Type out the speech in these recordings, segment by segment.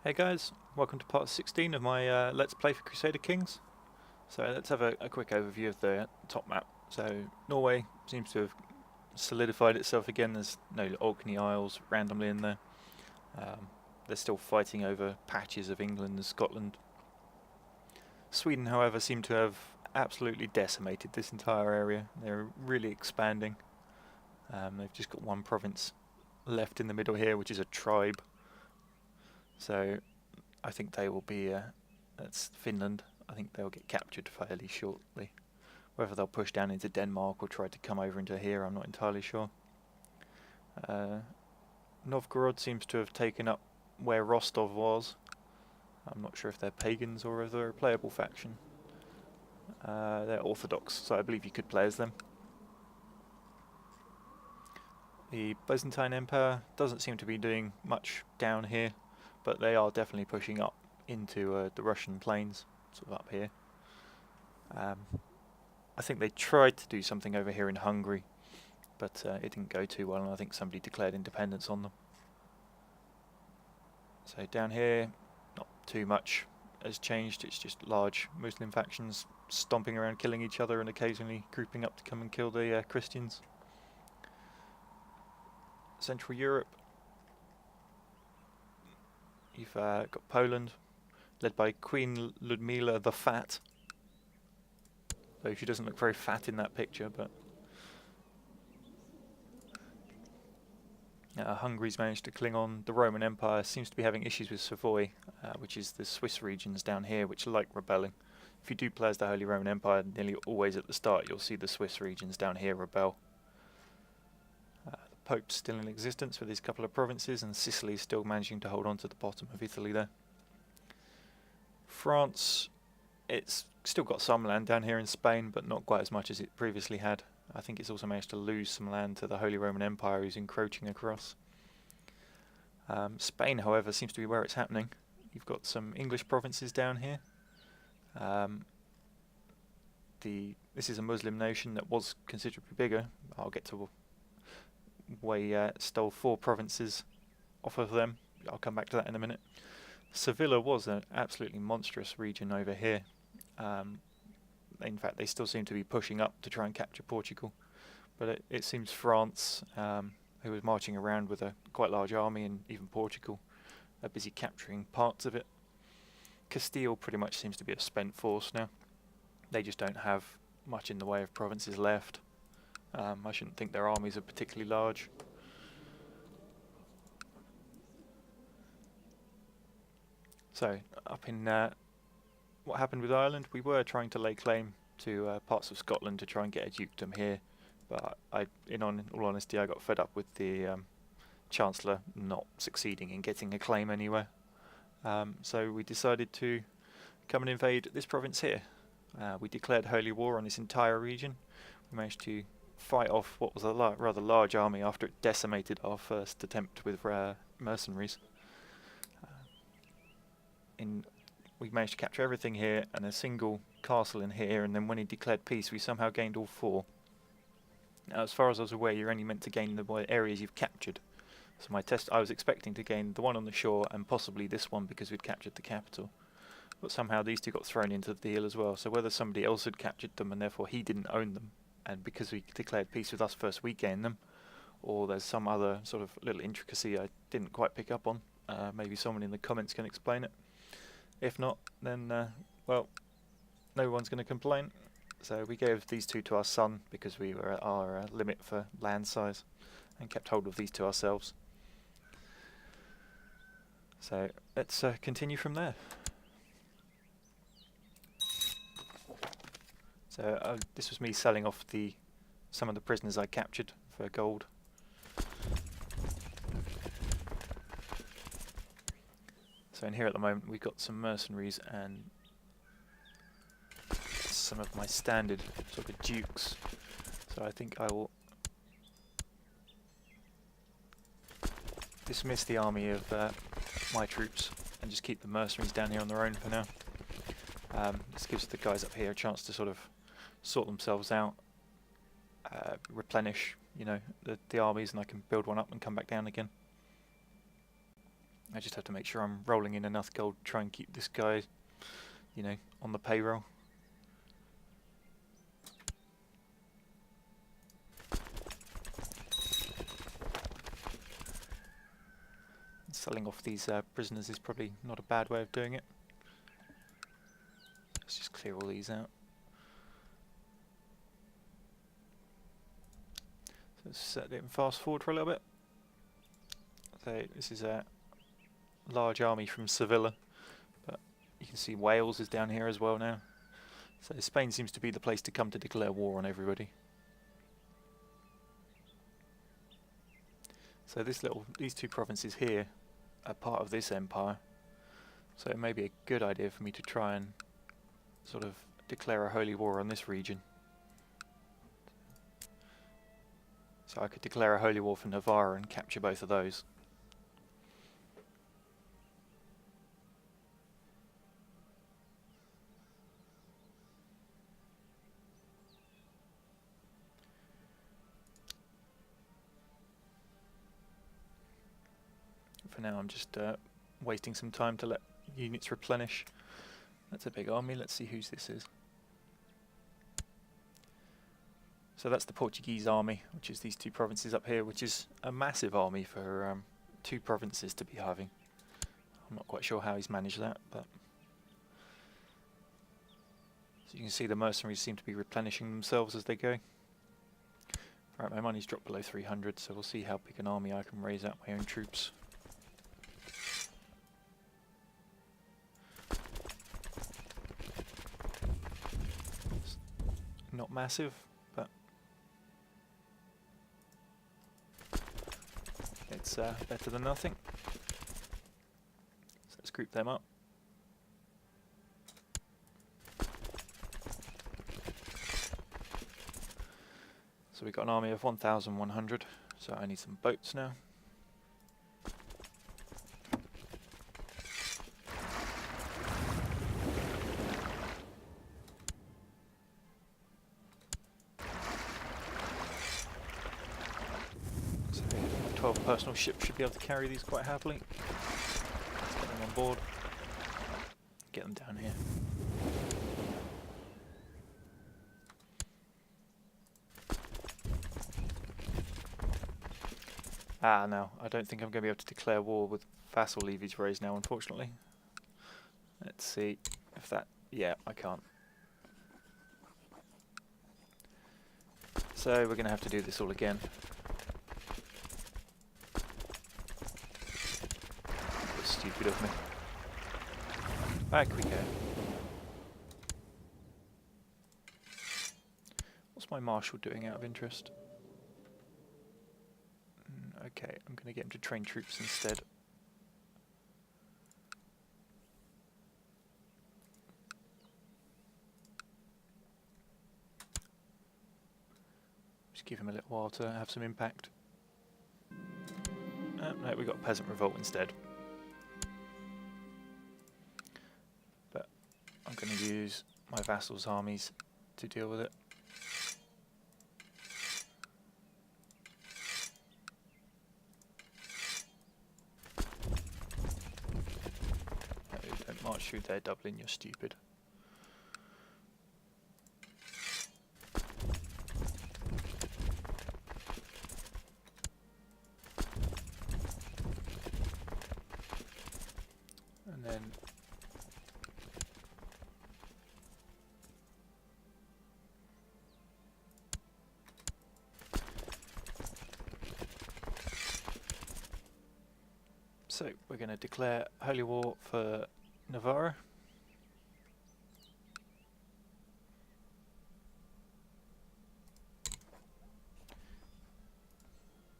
Hey guys, welcome to part 16 of my Let's Play for Crusader Kings. So let's have a quick overview of the top map. So Norway seems to have solidified itself again. There's no Orkney Isles randomly in there. They're still fighting over patches of England and Scotland. Sweden, however, seem to have absolutely decimated this entire area. They're really expanding. They've just got one province left in the middle here, which is a tribe. So I think they will be, that's Finland, I think they'll get captured fairly shortly. Whether they'll push down into Denmark or try to come over into here, I'm not entirely sure. Novgorod seems to have taken up where Rostov was. I'm not sure if they're pagans or if they're a playable faction. They're Orthodox, so I believe you could play as them. The Byzantine Empire doesn't seem to be doing much down here, but they are definitely pushing up into the Russian plains, sort of up here. I think they tried to do something over here in Hungary, but it didn't go too well, and I think somebody declared independence on them. So down here, not too much has changed. It's just large Muslim factions stomping around, killing each other, and occasionally grouping up to come and kill the Christians. Central Europe, you've got Poland, led by Queen Ludmila the Fat. Though she doesn't look very fat in that picture, but Hungary's managed to cling on. The Roman Empire seems to be having issues with Savoy, which is the Swiss regions down here, which are like rebelling. If you do play as the Holy Roman Empire, nearly always at the start you'll see the Swiss regions down here rebel. The Pope's still in existence for these couple of provinces, and Sicily's still managing to hold on to the bottom of Italy there. France, it's still got some land down here in Spain, but not quite as much as it previously had. I think it's also managed to lose some land to the Holy Roman Empire, who's encroaching across. Spain, however, seems to be where it's happening. You've got some English provinces down here. This is a Muslim nation that was considerably bigger. I'll get to where stole 4 provinces off of them. I'll come back to that in a minute. Sevilla was an absolutely monstrous region over here. In fact, they still seem to be pushing up to try and capture Portugal. But it seems France, who was marching around with a quite large army, and even Portugal, are busy capturing parts of it. Castile pretty much seems to be a spent force now. They just don't have much in the way of provinces left. I shouldn't think their armies are particularly large. So, up in what happened with Ireland, we were trying to lay claim to parts of Scotland to try and get a dukedom here, but in all honesty, I got fed up with the Chancellor not succeeding in getting a claim anywhere. So we decided to come and invade this province here. We declared holy war on this entire region. We managed to fight off what was a rather large army after it decimated our first attempt with mercenaries. We managed to capture everything here and a single castle in here, and then when he declared peace we somehow gained all 4. Now, as far as I was aware, you're only meant to gain the areas you've captured. So I was expecting to gain the one on the shore and possibly this one because we'd captured the capital. But somehow these 2 got thrown into the deal as well, so whether somebody else had captured them and therefore he didn't own them, and because we declared peace with us first we gained them, or there's some other sort of little intricacy I didn't quite pick up on. Maybe someone in the comments can explain it. If not, then, well, no one's going to complain. So we gave these 2 to our son because we were at our limit for land size, and kept hold of these 2 ourselves. So let's continue from there. So this was me selling off some of the prisoners I captured for gold. So in here at the moment we've got some mercenaries and some of my standard sort of dukes. So I think I will dismiss the army of my troops and just keep the mercenaries down here on their own for now. This gives the guys up here a chance to sort of sort themselves out, replenish, the armies, and I can build one up and come back down again. I just have to make sure I'm rolling in enough gold to try and keep this guy, you know, on the payroll. Selling off these prisoners is probably not a bad way of doing it. Let's just clear all these out. So let's set it and fast forward for a little bit. So this is a large army from Sevilla, but you can see Wales is down here as well now. So Spain seems to be the place to come to declare war on everybody. So these two provinces here are part of this empire, so it may be a good idea for me to try and sort of declare a holy war on this region. So I could declare a holy war for Navarre and capture both of those. For now I'm just wasting some time to let units replenish. That's a big army. Let's see whose this is. So that's the Portuguese army, which is these two provinces up here, which is a massive army for two provinces to be having. I'm not quite sure how he's managed that, but so you can see the mercenaries seem to be replenishing themselves as they go. Right, my money's dropped below 300, so we'll see how big an army I can raise out my own troops. Not massive, but it's better than nothing. So let's group them up. So we've got an army of 1,100, so I need some boats now. So 12 personal ships should be able to carry these quite happily. Let's get them on board, get them down here. Ah, no, I don't think I'm going to be able to declare war with vassal levies raised now, unfortunately. Let's see if that... yeah, I can't. So we're going to have to do this all again. That's stupid of me. Back we go. What's my marshal doing out of interest? Okay, I'm going to get him to train troops instead. Just give him a little while to have some impact. No, we got a peasant revolt instead. But I'm going to use my vassals' armies to deal with it. March through there, Dublin, you're stupid. And then so we're going to declare holy war for Navarre.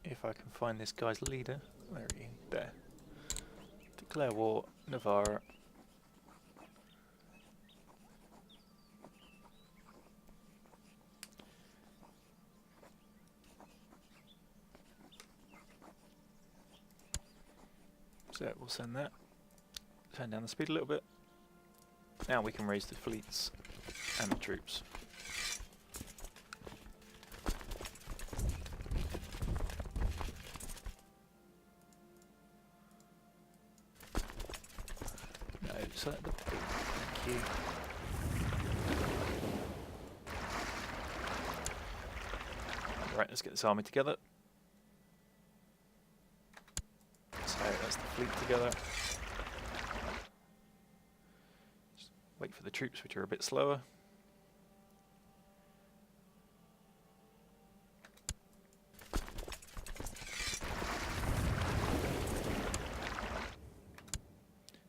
If I can find this guy's leader, where are you? There. Declare war, Navarre. So we'll send that. Turn down the speed a little bit. Now we can raise the fleets and the troops. select the boat. Thank you. Right, let's get this army together. So that's the fleet together. Just wait for the troops, which are a bit slower.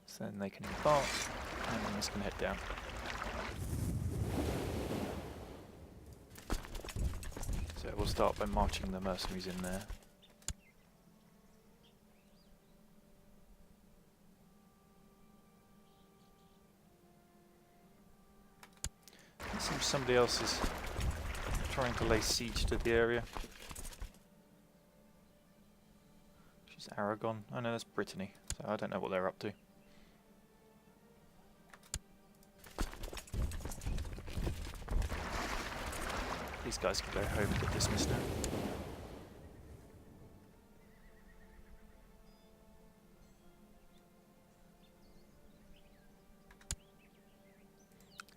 So then they can embark, and then this can head down. So we'll start by marching the mercenaries in there. It seems somebody else is trying to lay siege to the area. Which is Aragon. I know that's Brittany, so I don't know what they're up to. These guys can go home and get dismissed now.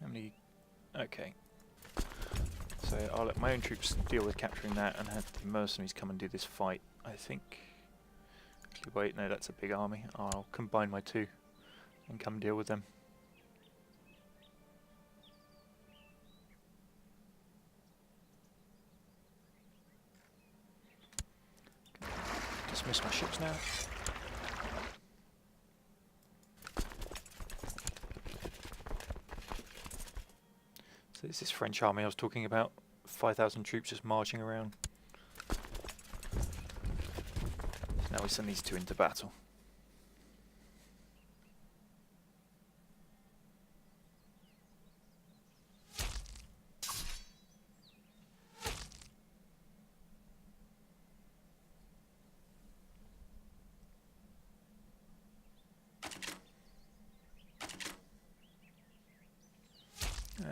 How many? Okay. So I'll let my own troops deal with capturing that and have the mercenaries come and do this fight, I think. Actually, wait, no, that's a big army. I'll combine my two and come deal with them. Dismiss my ships now. So this is French army I was talking about. 5,000 troops just marching around. So now we send these two into battle.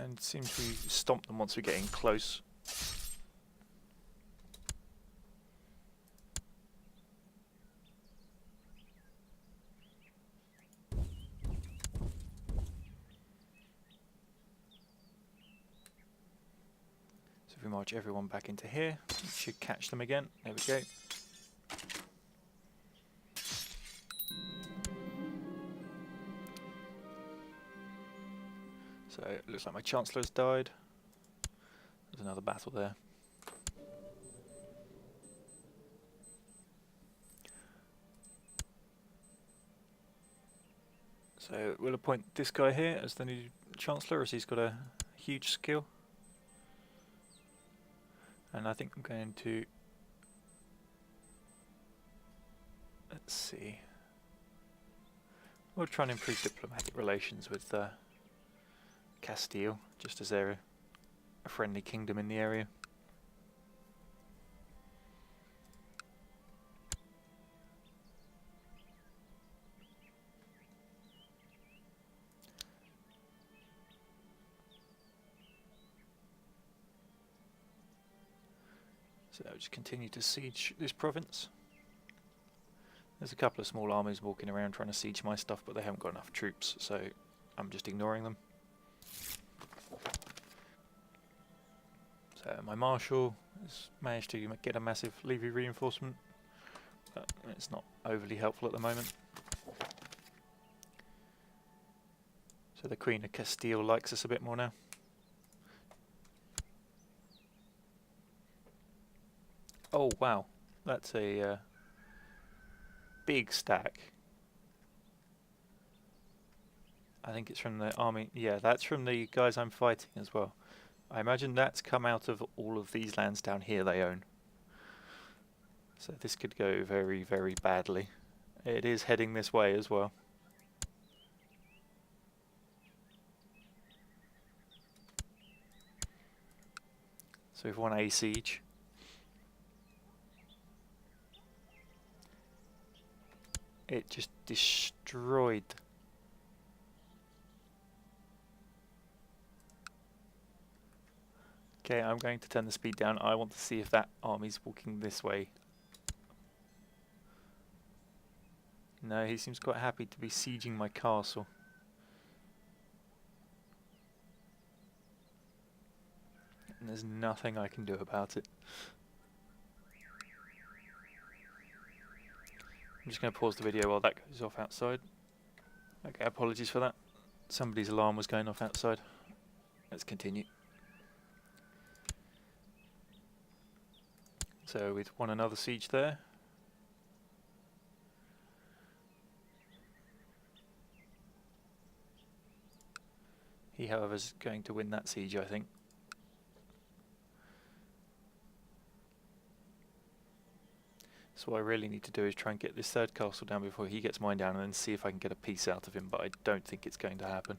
And it seems we stomp them once we're getting close. So if we march everyone back into here, we should catch them again. There we go. So it looks like my Chancellor's died. There's another battle there. So we'll appoint this guy here as the new Chancellor, as he's got a huge skill. And I think I'm going to... Let's see. We'll try and improve diplomatic relations with Castile, just as they're a friendly kingdom in the area. So I'll just continue to siege this province. There's a couple of small armies walking around trying to siege my stuff, but they haven't got enough troops, so I'm just ignoring them. So my marshal has managed to get a massive levy reinforcement, but it's not overly helpful at the moment. So the Queen of Castile likes us a bit more now. Oh wow, that's a big stack. I think it's from the army. Yeah, that's from the guys I'm fighting as well. I imagine that's come out of all of these lands down here they own. So this could go very, very badly. It is heading this way as well. So we've won a siege. It just destroyed. Okay, I'm going to turn the speed down. I want to see if that army's walking this way. No, he seems quite happy to be sieging my castle. and there's nothing I can do about it. I'm just going to pause the video while that goes off outside. Okay, apologies for that. Somebody's alarm was going off outside. Let's continue. So we've won another siege there. He, however, is going to win that siege, I think. So what I really need to do is try and get this third castle down before he gets mine down, and then see if I can get a piece out of him, but I don't think it's going to happen.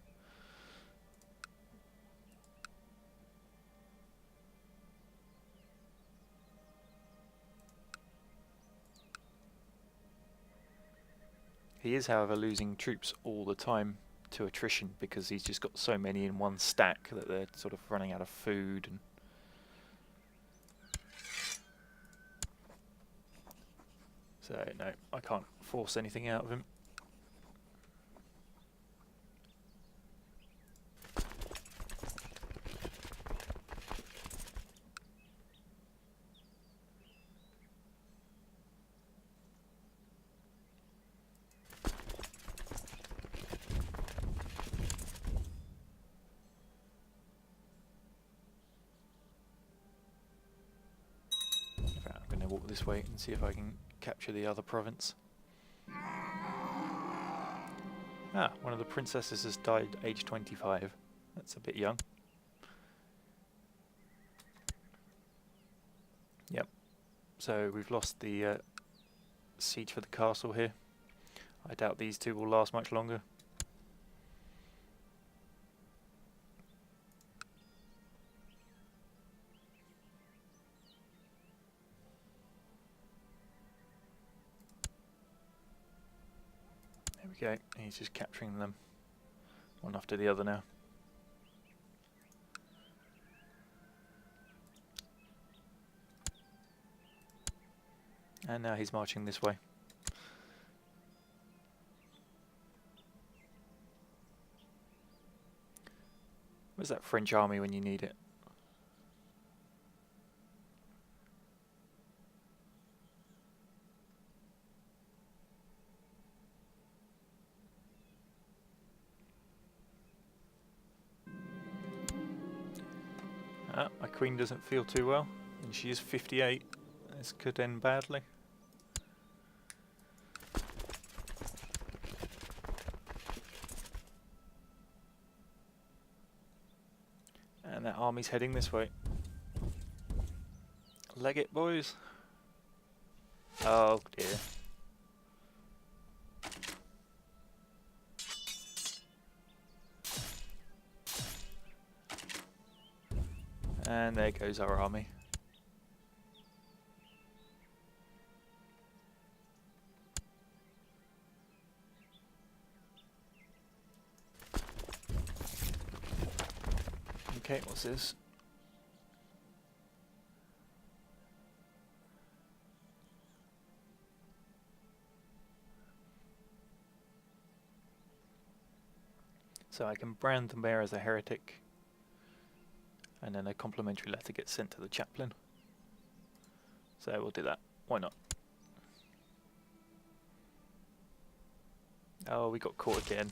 He is, however, losing troops all the time to attrition because he's just got so many in one stack that they're sort of running out of food. And so, no, I can't force anything out of him. I'm going to walk this way and see if I can capture the other province. Ah, one of the princesses has died age 25. That's a bit young. Yep. So we've lost the siege for the castle here. I doubt these two will last much longer. Okay, he's just capturing them one after the other now. And now he's marching this way. Where's that French army when you need it? My queen doesn't feel too well, and she is 58. This could end badly. And that army's heading this way. Leg it, boys. Oh dear. And there goes our army. Okay, what's this? So I can brand the mayor as a heretic, and then a complimentary letter gets sent to the chaplain. So we'll do that. Why not? Oh, we got caught again.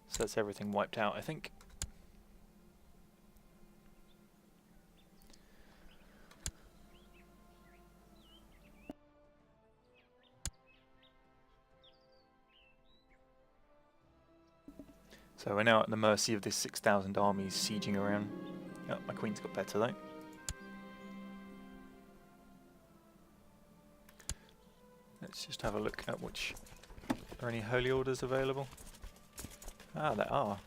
So that's everything wiped out, I think. So we're now at the mercy of this 6,000 armies sieging around. Oh, my queen's got better though. Let's just have a look at which... Are there any holy orders available? Ah, there are.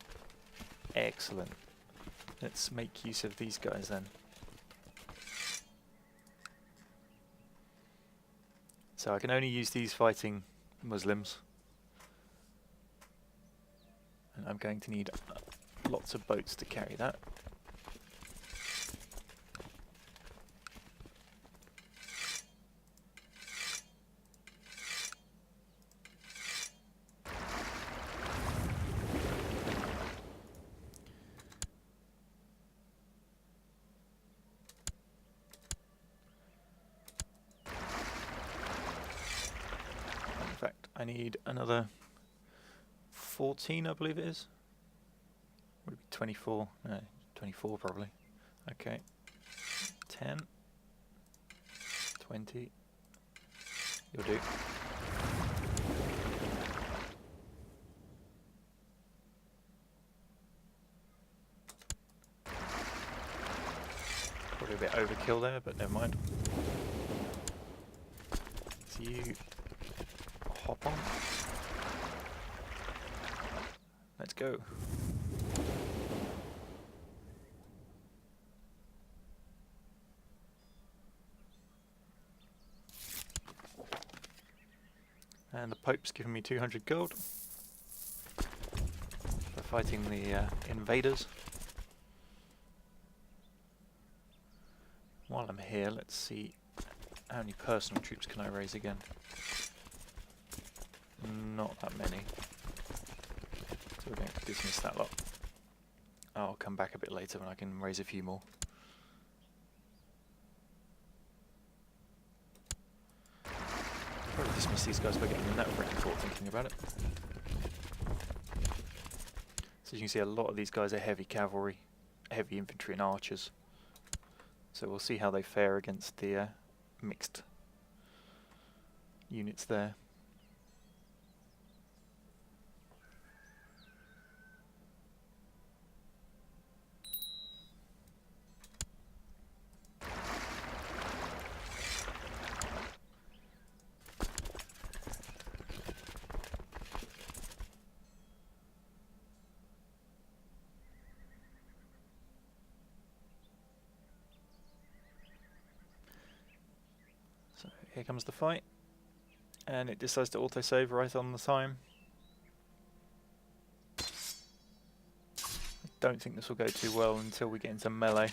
Excellent. Let's make use of these guys then. So I can only use these fighting Muslims. And I'm going to need lots of boats to carry that. need another 14, I believe it is. Would it be 24? No, 24 probably. Okay. 10. 20. You'll do. Probably a bit overkill there, but never mind. So you hop on. Let's go. And the Pope's given me 200 gold for fighting the invaders. While I'm here, let's see how many personal troops can I raise again. Not that many. So we're going to dismiss that lot. I'll come back a bit later when I can raise a few more. Probably dismiss these guys by getting the Navarre fort thinking about it. So you can see a lot of these guys are heavy cavalry, heavy infantry and archers. So we'll see how they fare against the mixed units there. So here comes the fight, and it decides to autosave right on the time. I don't think this will go too well until we get into melee.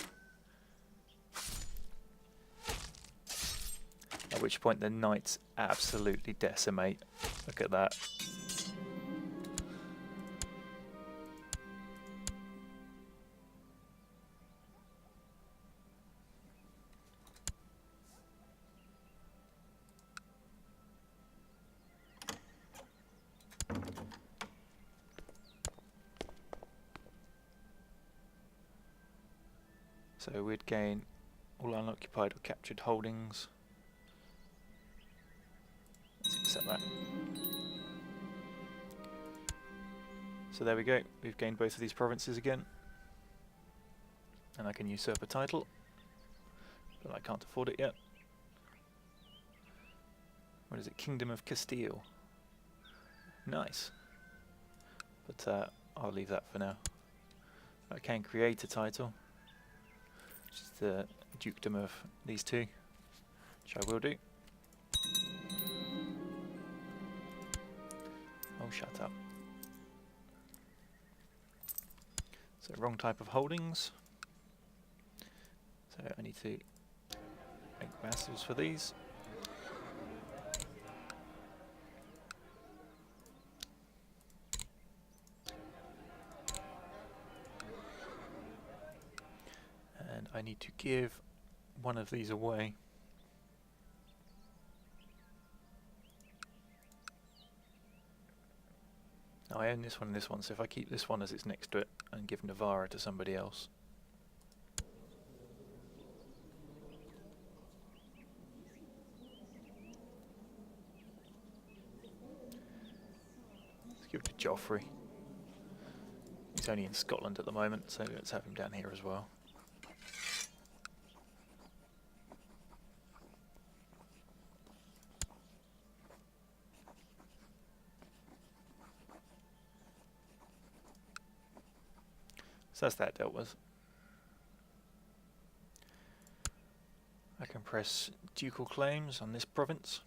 At which point the knights absolutely decimate. Look at that. So we'd gain all unoccupied or captured holdings. Let's accept that. So there we go, we've gained both of these provinces again. And I can usurp a title, but I can't afford it yet. What is it? Kingdom of Castile. Nice. But I'll leave that for now. I can create a title. Just the dukedom of these two, which I will do. Oh, shut up. So wrong type of holdings. So I need to make masters for these. And I need to give one of these away. Now I own this one and this one, so if I keep this one as it's next to it and give Navara to somebody else. Let's give it to Joffrey. He's only in Scotland at the moment, so let's have him down here as well. So that's that dealt with. I can press ducal claims on this province.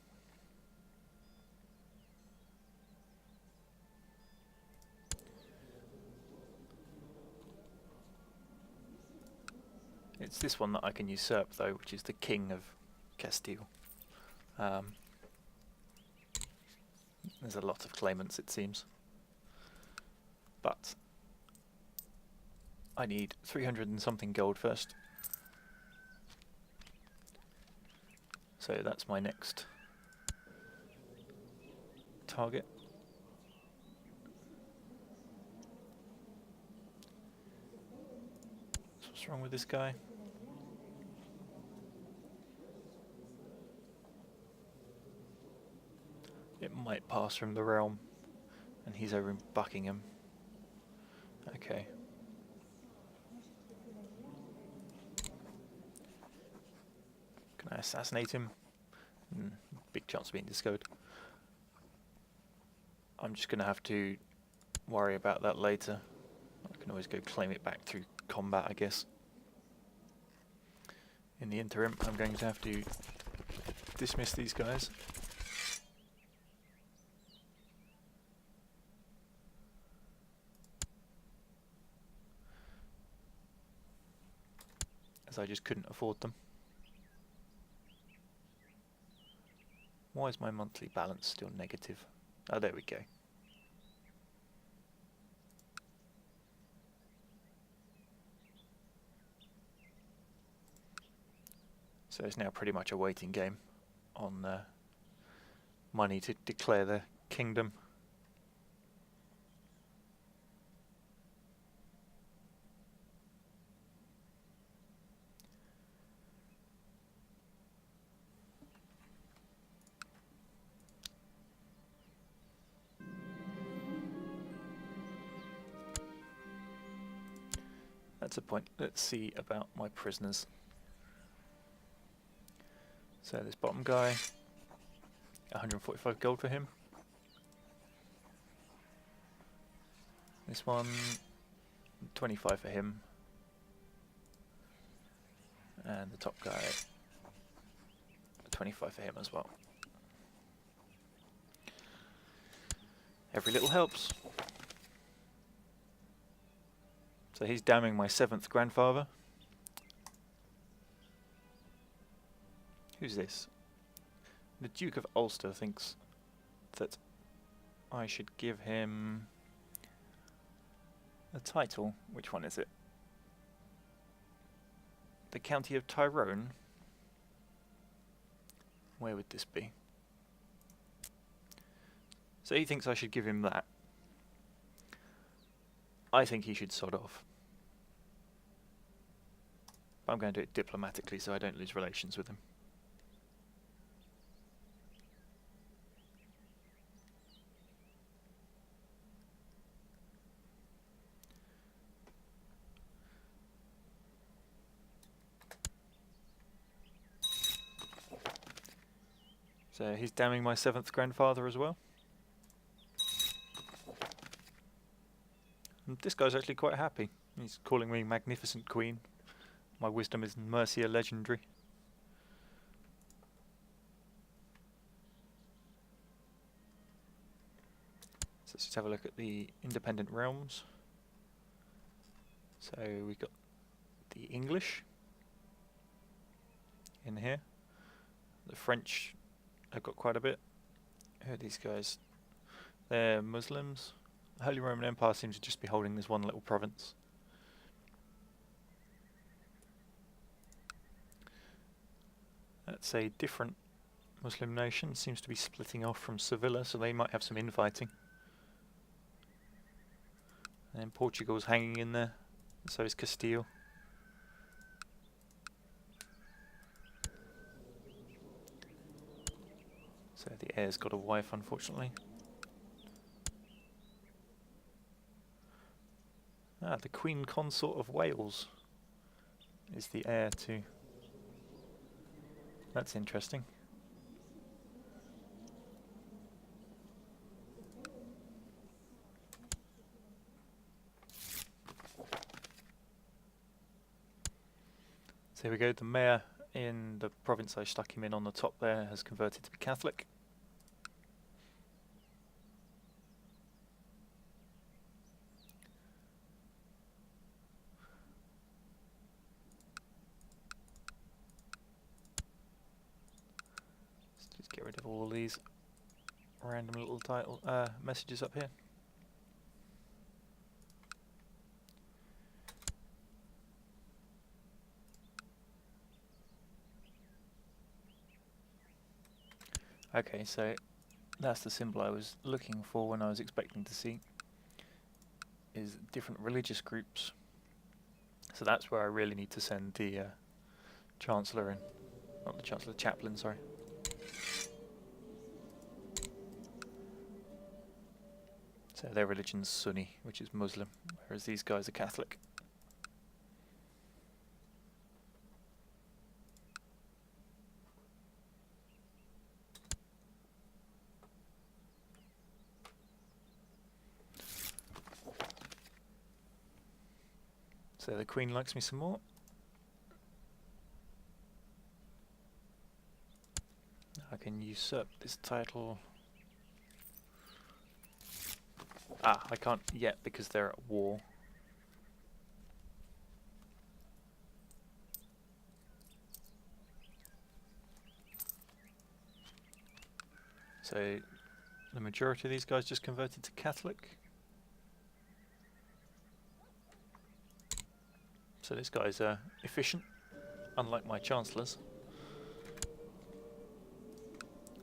It's this one that I can usurp though, which is the King of Castile. There's a lot of claimants it seems. But I need 300 and something gold first. So that's my next target. So what's wrong with this guy? It might pass from the realm, and he's over in Buckingham. Okay. Can I assassinate him? Big chance of being discovered. I'm just going to have to worry about that later. I can always go claim it back through combat, I guess. In the interim, I'm going to have to dismiss these guys. As I just couldn't afford them. Why is my monthly balance still negative? Oh, there we go. So it's now pretty much a waiting game on money to declare the kingdom. That's a point. Let's see about my prisoners. So this bottom guy, 145 gold for him. This one, 25 for him. And the top guy, 25 for him as well. Every little helps. So he's damning my 7th grandfather. Who's this? The Duke of Ulster thinks that I should give him a title. Which one is it? The County of Tyrone? Where would this be? So he thinks I should give him that. I think he should sod off. But I'm going to do it diplomatically so I don't lose relations with him. So he's damning my 7th grandfather as well. And this guy's actually quite happy. He's calling me Magnificent Queen. My wisdom is Mercia Legendary. So let's just have a look at the independent realms. So we've got the English in here. The French have got quite a bit. Who are these guys? They're Muslims. The Holy Roman Empire seems to just be holding this one little province. That's a different Muslim nation. Seems to be splitting off from Sevilla, so they might have some infighting. And then Portugal's hanging in there. So is Castile. So the heir's got a wife, unfortunately. Ah, the Queen Consort of Wales is the heir to... That's interesting. So here we go, the mayor in the province I stuck him in on the top there has converted to be Catholic. Let's just get rid of all these random little title messages up here. Okay, so That's the symbol I was looking for when I was expecting to see, is different religious groups. So that's where I really need to send the Chancellor in. Not the Chancellor, the Chaplain, sorry. So their religion's Sunni, which is Muslim, whereas these guys are Catholic. So the Queen likes me some more. I can usurp this title. Ah, I can't yet because they're at war. So the majority of these guys just converted to Catholic. So this guy's efficient, unlike my Chancellors.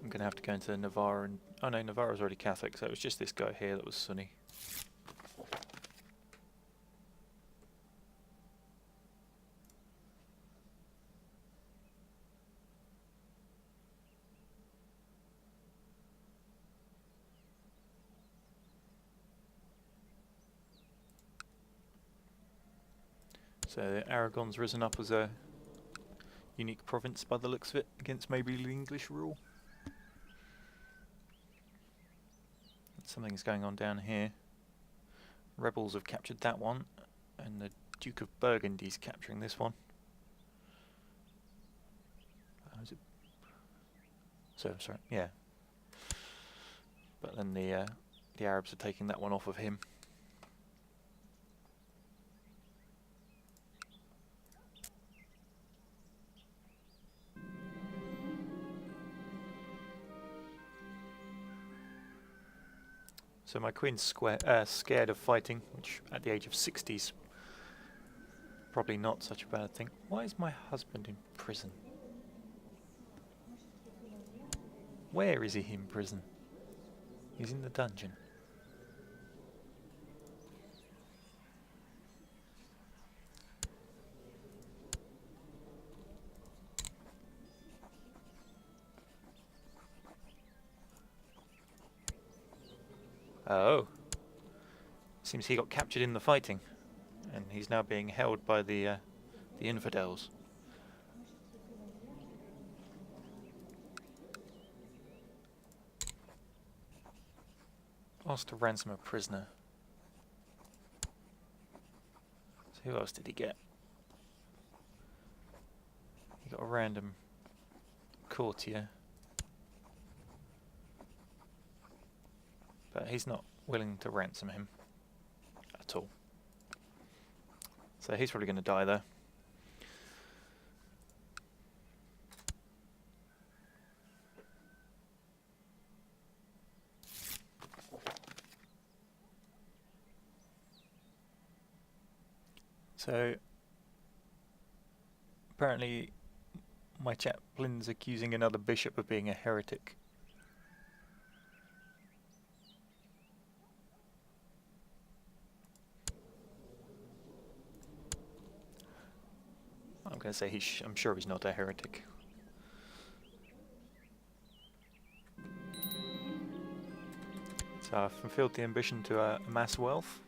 I'm going to have to go into Navarre and... Oh no, Navarre was already Catholic, so it was just this guy here that was Sunni. So Aragon's risen up as a unique province by the looks of it, against maybe the English rule. Something's going on down here. Rebels have captured that one, and the Duke of Burgundy's capturing this one. Is it? So sorry, yeah. But then the Arabs are taking that one off of him. So my queen's scared of fighting, which at the age of 60 is probably not such a bad thing. Why is my husband in prison? Where is he in prison? He's in the dungeon. Oh. Seems he got captured in the fighting, and he's now being held by the infidels. Asked to ransom a prisoner. So who else did he get? He got a random courtier. But he's not willing to ransom him at all. So he's probably going to die there. So apparently my chaplain's accusing another bishop of being a heretic. I'm going to say I'm sure he's not a heretic. So I've fulfilled the ambition to amass wealth.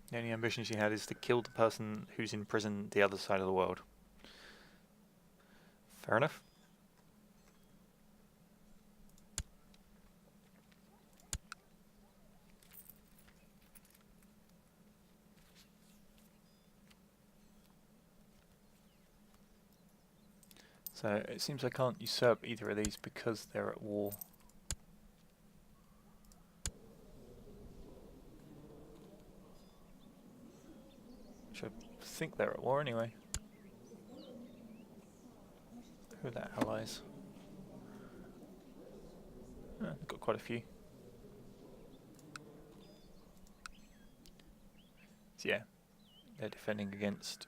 The only ambition she had is to kill the person who's in prison the other side of the world. Fair enough. So it seems I can't usurp either of these because they're at war. Which I think they're at war anyway. Who are their allies? They've got quite a few. So yeah, they're defending against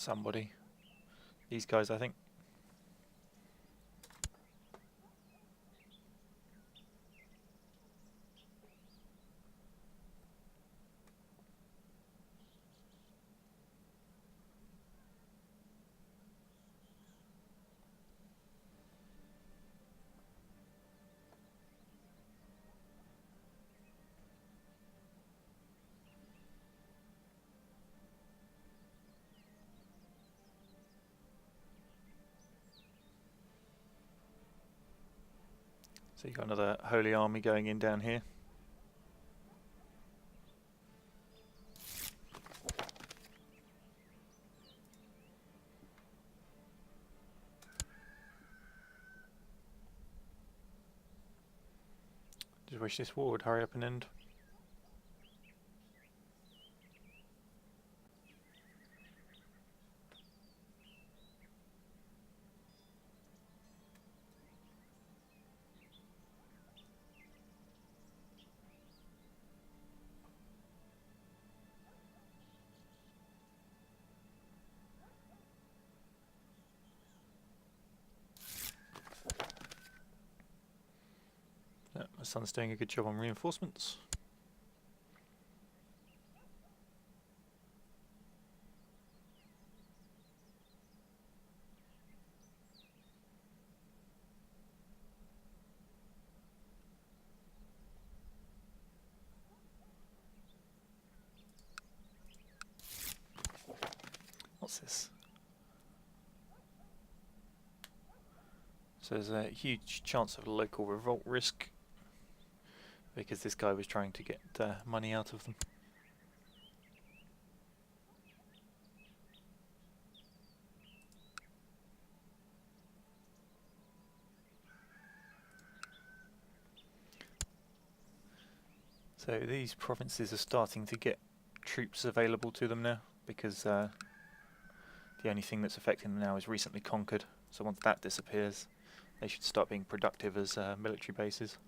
somebody. These guys, I think. So you've got another holy army going in down here. Just wish this war would hurry up and end. My son's doing a good job on reinforcements. What's this? So there's a huge chance of local revolt risk, because this guy was trying to get money out of them. So these provinces are starting to get troops available to them now, because the only thing that's affecting them now is recently conquered. So once that disappears, they should start being productive as military bases.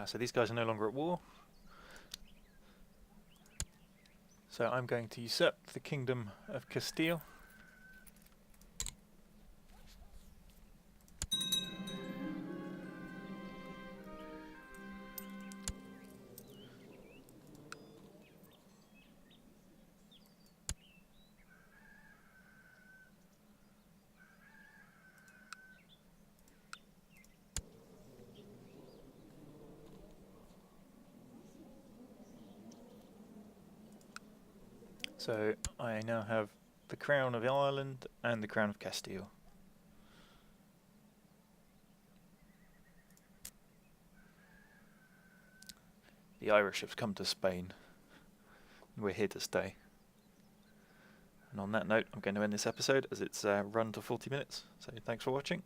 So these guys are no longer at war. So I'm going to usurp the kingdom of Castile. So I now have the crown of Ireland and the crown of Castile. The Irish have come to Spain. We're here to stay. And on that note, I'm going to end this episode as it's run to 40 minutes. So thanks for watching.